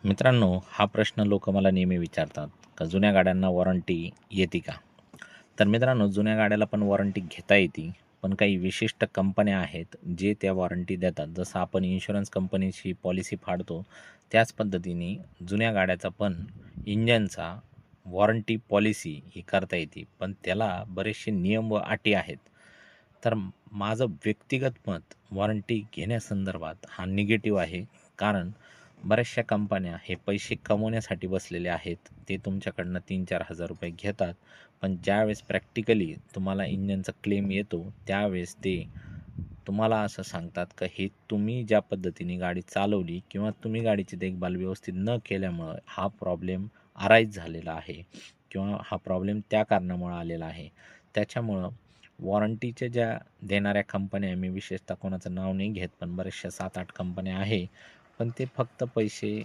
मित्रांनो, हा प्रश्न लोक मला नेहमी विचारतात का जुन्या गाड्यांना वॉरंटी येते का? तर मित्रांनो, जुन्या गाड्याला पण वॉरंटी घेता येते, पण काही विशिष्ट कंपन्या आहेत जे त्या वॉरंटी देतात. जसं आपण इन्शुरन्स कंपनीची पॉलिसी फाडतो, त्याच पद्धतीने जुन्या गाड्याचा पण इंजनचा वॉरंटी पॉलिसी ही करता येते, पण त्याला बरेचसे नियम व अटी आहेत. तर माझं व्यक्तिगत मत वॉरंटी घेण्यासंदर्भात हा निगेटिव्ह आहे. कारण बऱ्याचशा कंपन्या हे पैसे कमवण्यासाठी बसलेले आहेत. ते तुमच्याकडनं 3-4 हजार रुपये घेतात. पण ज्यावेळेस प्रॅक्टिकली तुम्हाला इंजिनचा क्लेम येतो, त्यावेळेस ते तुम्हाला असं सांगतात का हे तुम्ही ज्या पद्धतीने गाडी चालवली किंवा तुम्ही गाडीची देखभाल व्यवस्थित न केल्यामुळं हा प्रॉब्लेम अराईज झालेला आहे किंवा हा प्रॉब्लेम त्या कारणामुळं आलेला आहे. त्याच्यामुळं वॉरंटीच्या ज्या देणाऱ्या कंपन्या आहे, मी विशेषतः कोणाचं नाव नाही घेत, पण बऱ्याचशा 7-8 कंपन्या आहे. पण ते फक्त पैसे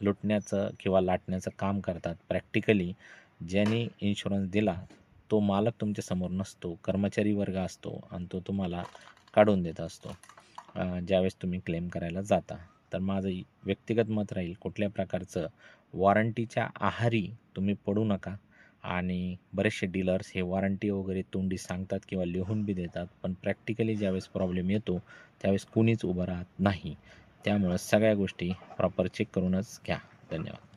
लुटण्याचं किंवा लाटण्याचं काम करतात. प्रॅक्टिकली ज्याने इन्शुरन्स दिला, तो मालक तुमच्यासमोर नसतो, कर्मचारी वर्ग असतो आणि तो तुम्हाला काढून देत असतो ज्यावेळेस तुम्ही क्लेम करायला जाता. तर माझं व्यक्तिगत मत राहील, कुठल्या प्रकारचं वॉरंटीच्या आहारी तुम्ही पडू नका. आणि बरेचसे डीलर्स हे वॉरंटी वगैरे तोंडी सांगतात किंवा लिहून बी देतात, पण प्रॅक्टिकली ज्यावेळेस प्रॉब्लेम येतो, त्यावेळेस कुणीच उभं राहत नाही. त्यामुळं सगळ्या गोष्टी प्रॉपर चेक करूनच घ्या. धन्यवाद.